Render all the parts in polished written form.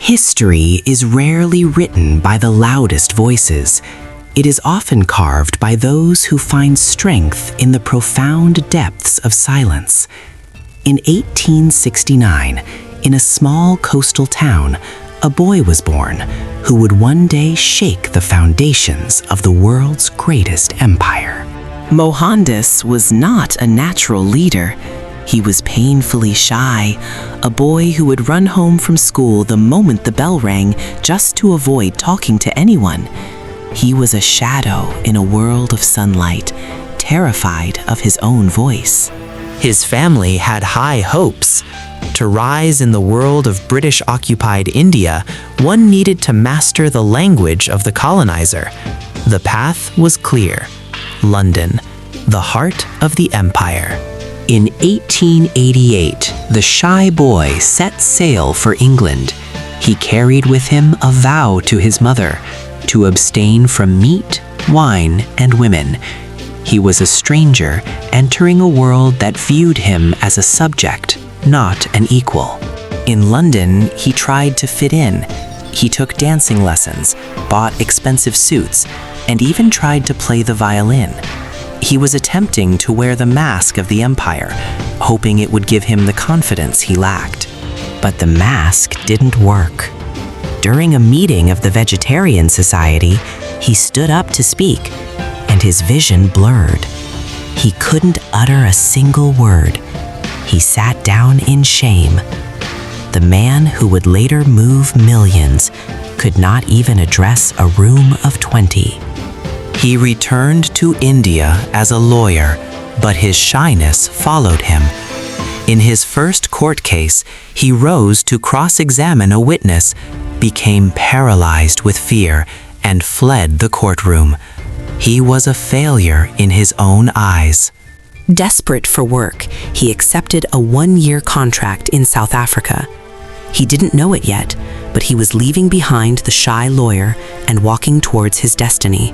History is rarely written by the loudest voices. It is often carved by those who find strength in the profound depths of silence. In 1869, in a small coastal town, a boy was born who would one day shake the foundations of the world's greatest empire. Mohandas was not a natural leader. He was painfully shy, a boy who would run home from school the moment the bell rang just to avoid talking to anyone. He was a shadow in a world of sunlight, terrified of his own voice. His family had high hopes. To rise in the world of British-occupied India, one needed to master the language of the colonizer. The path was clear: London, the heart of the empire. In 1888, the shy boy set sail for England. He carried with him a vow to his mother to abstain from meat, wine, and women. He was a stranger entering a world that viewed him as a subject, not an equal. In London, he tried to fit in. He took dancing lessons, bought expensive suits, and even tried to play the violin. He was attempting to wear the mask of the empire, hoping it would give him the confidence he lacked. But the mask didn't work. During a meeting of the Vegetarian Society, he stood up to speak, and his vision blurred. He couldn't utter a single word. He sat down in shame. The man who would later move millions could not even address a room of 20. He returned to India as a lawyer, but his shyness followed him. In his first court case, he rose to cross-examine a witness, became paralyzed with fear, and fled the courtroom. He was a failure in his own eyes. Desperate for work, he accepted a one-year contract in South Africa. He didn't know it yet, but he was leaving behind the shy lawyer and walking towards his destiny.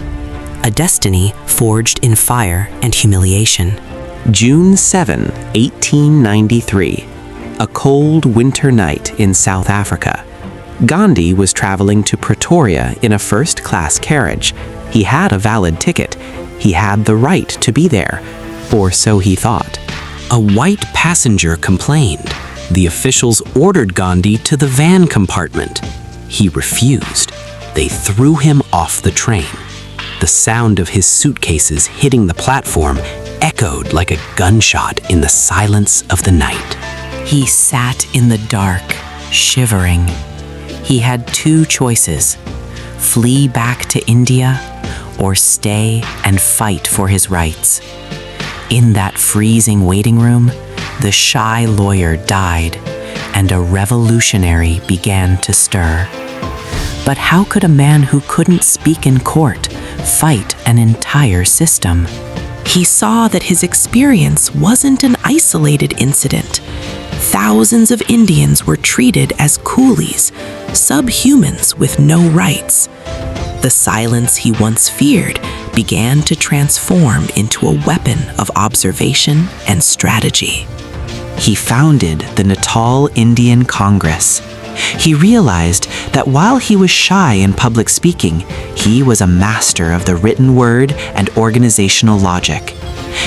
A destiny forged in fire and humiliation. June 7, 1893. A cold winter night in South Africa. Gandhi was traveling to Pretoria in a first-class carriage. He had a valid ticket. He had the right to be there, or so he thought. A white passenger complained. The officials ordered Gandhi to the van compartment. He refused. They threw him off the train. The sound of his suitcases hitting the platform echoed like a gunshot in the silence of the night. He sat in the dark, shivering. He had two choices: flee back to India or stay and fight for his rights. In that freezing waiting room, the shy lawyer died, and a revolutionary began to stir. But how could a man who couldn't speak in court fight an entire system? He saw that his experience wasn't an isolated incident. Thousands of Indians were treated as coolies, subhumans with no rights. The silence he once feared began to transform into a weapon of observation and strategy. He founded the Natal Indian Congress. He realized that while he was shy in public speaking, he was a master of the written word and organizational logic.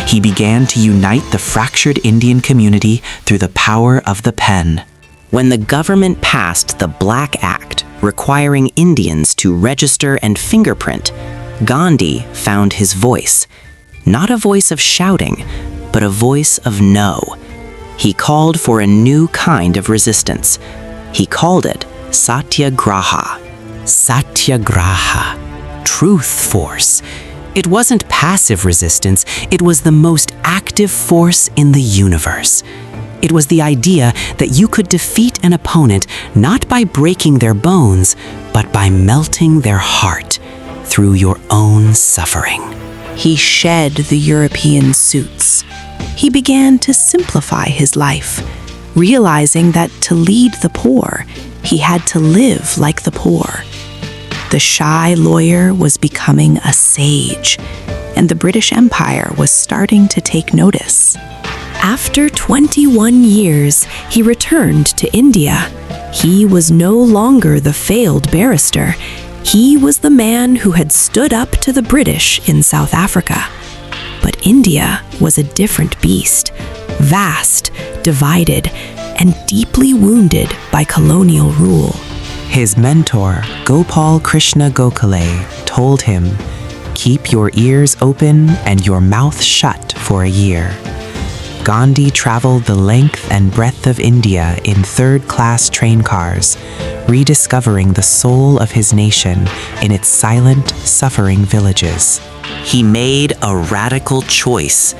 He began to unite the fractured Indian community through the power of the pen. When the government passed the Black Act, requiring Indians to register and fingerprint, Gandhi found his voice. Not a voice of shouting, but a voice of no. He called for a new kind of resistance. He called it Satyagraha. Satyagraha. Truth force. It wasn't passive resistance, it was the most active force in the universe. It was the idea that you could defeat an opponent not by breaking their bones, but by melting their heart through your own suffering. He shed the European suits. He began to simplify his life, realizing that to lead the poor, he had to live like the poor. The shy lawyer was becoming a sage, and the British Empire was starting to take notice. After 21 years, he returned to India. He was no longer the failed barrister. He was the man who had stood up to the British in South Africa. But India was a different beast, vast, divided, and deeply wounded by colonial rule. His mentor, Gopal Krishna Gokhale, told him, "Keep your ears open and your mouth shut for a year." Gandhi traveled the length and breadth of India in third-class train cars, rediscovering the soul of his nation in its silent, suffering villages. He made a radical choice.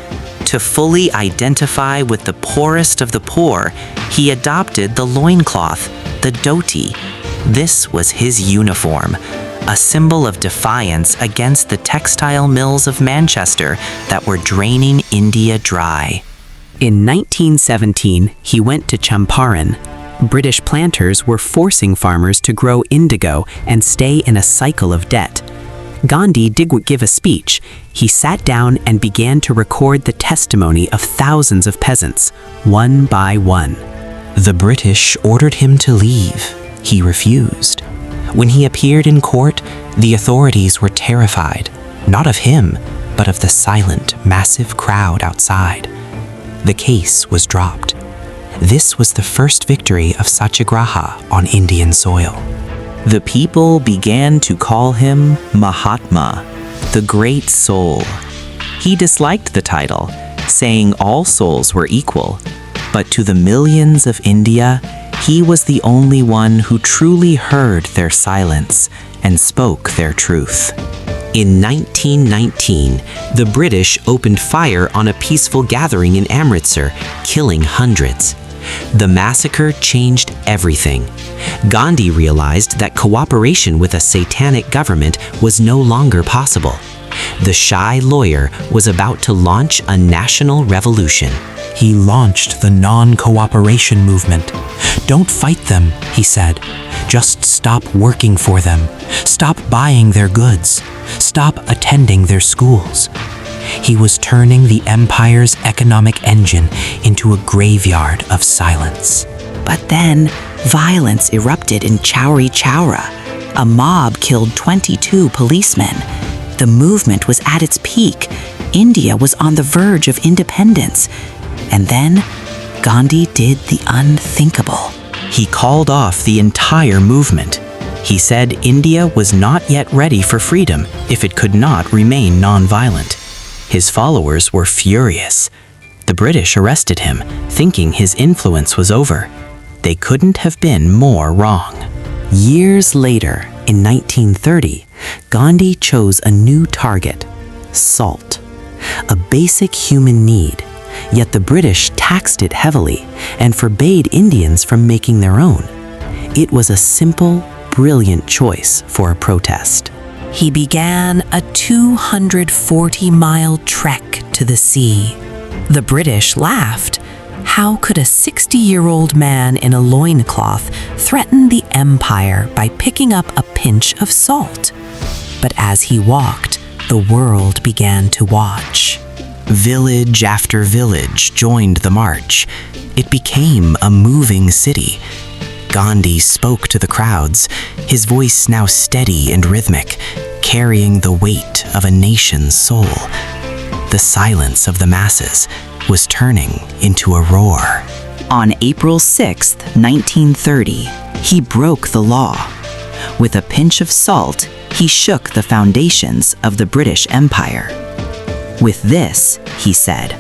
To fully identify with the poorest of the poor, he adopted the loincloth, the dhoti. This was his uniform, a symbol of defiance against the textile mills of Manchester that were draining India dry. In 1917, he went to Champaran. British planters were forcing farmers to grow indigo and stay in a cycle of debt. Gandhi didn't give a speech. He sat down and began to record the testimony of thousands of peasants, one by one. The British ordered him to leave. He refused. When he appeared in court, the authorities were terrified, not of him, but of the silent, massive crowd outside. The case was dropped. This was the first victory of Satyagraha on Indian soil. The people began to call him Mahatma, the great soul. He disliked the title, saying all souls were equal, but to the millions of India, he was the only one who truly heard their silence and spoke their truth. In 1919, the British opened fire on a peaceful gathering in Amritsar, killing hundreds. The massacre changed everything. Gandhi realized that cooperation with a satanic government was no longer possible. The shy lawyer was about to launch a national revolution. He launched the non-cooperation movement. "Don't fight them," he said. "Just stop working for them. Stop buying their goods. Stop attending their schools." He was turning the empire's economic engine into a graveyard of silence. But then, violence erupted in Chowri Chowra. A mob killed 22 policemen. The movement was at its peak. India was on the verge of independence. And then, Gandhi did the unthinkable. He called off the entire movement. He said India was not yet ready for freedom if it could not remain nonviolent. His followers were furious. The British arrested him, thinking his influence was over. They couldn't have been more wrong. Years later, in 1930, Gandhi chose a new target: salt, a basic human need. Yet the British taxed it heavily and forbade Indians from making their own. It was a simple, brilliant choice for a protest. He began a 240-mile trek to the sea. The British laughed. How could a 60-year-old man in a loincloth threaten the empire by picking up a pinch of salt? But as he walked, the world began to watch. Village after village joined the march. It became a moving city. Gandhi spoke to the crowds, his voice now steady and rhythmic, carrying the weight of a nation's soul. The silence of the masses was turning into a roar. On April 6, 1930, he broke the law. With a pinch of salt, he shook the foundations of the British Empire. "With this," he said,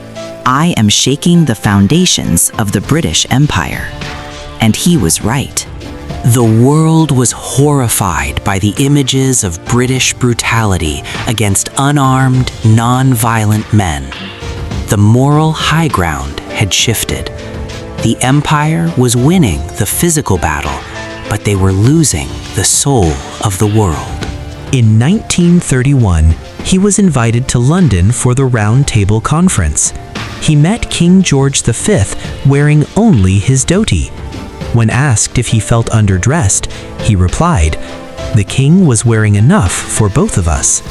"I am shaking the foundations of the British Empire." And he was right. The world was horrified by the images of British brutality against unarmed, non-violent men. The moral high ground had shifted. The empire was winning the physical battle, but they were losing the soul of the world. In 1931, he was invited to London for the Round Table Conference. He met King George V wearing only his dhoti. When asked if he felt underdressed, he replied, "The king was wearing enough for both of us."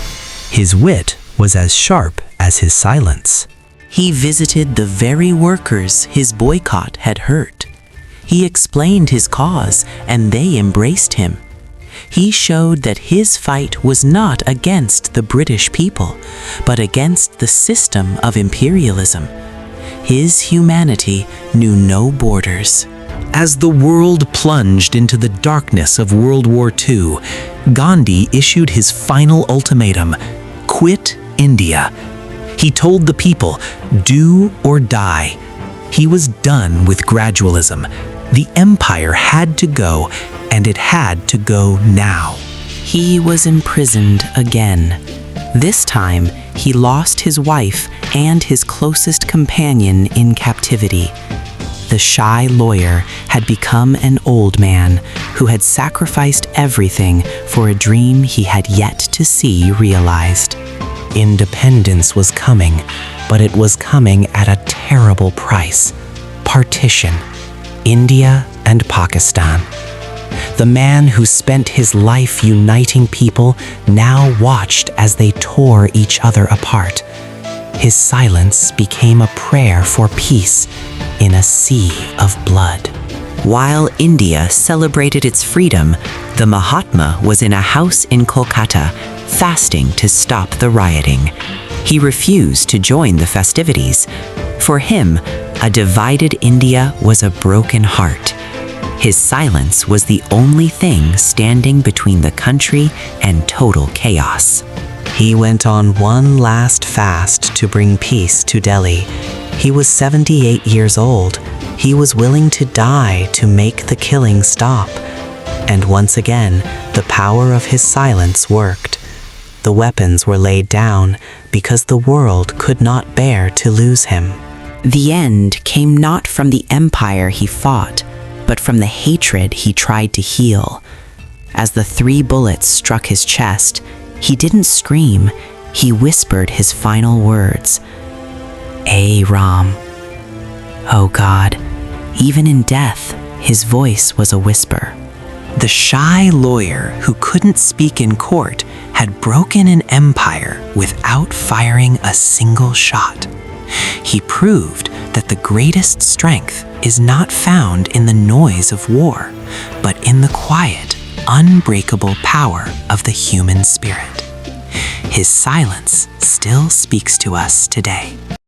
His wit was as sharp as his silence. He visited the very workers his boycott had hurt. He explained his cause, and they embraced him. He showed that his fight was not against the British people, but against the system of imperialism. His humanity knew no borders. As the world plunged into the darkness of World War II, Gandhi issued his final ultimatum: quit India. He told the people, do or die. He was done with gradualism. The empire had to go, and it had to go now. He was imprisoned again. This time, he lost his wife and his closest companion in captivity. The shy lawyer had become an old man who had sacrificed everything for a dream he had yet to see realized. Independence was coming, but it was coming at a terrible price: partition, India and Pakistan. The man who spent his life uniting people now watched as they tore each other apart. His silence became a prayer for peace in a sea of blood. While India celebrated its freedom, the Mahatma was in a house in Kolkata, fasting to stop the rioting. He refused to join the festivities. For him, a divided India was a broken heart. His silence was the only thing standing between the country and total chaos. He went on one last fast to bring peace to Delhi. He was 78 years old. He was willing to die to make the killing stop. And once again, the power of his silence worked. The weapons were laid down because the world could not bear to lose him. The end came not from the empire he fought, but from the hatred he tried to heal. As the 3 bullets struck his chest, he didn't scream, he whispered his final words. "Ay Ram." Oh God, even in death, his voice was a whisper. The shy lawyer who couldn't speak in court had broken an empire without firing a single shot. He proved that the greatest strength is not found in the noise of war, but in the quiet, unbreakable power of the human spirit. His silence still speaks to us today.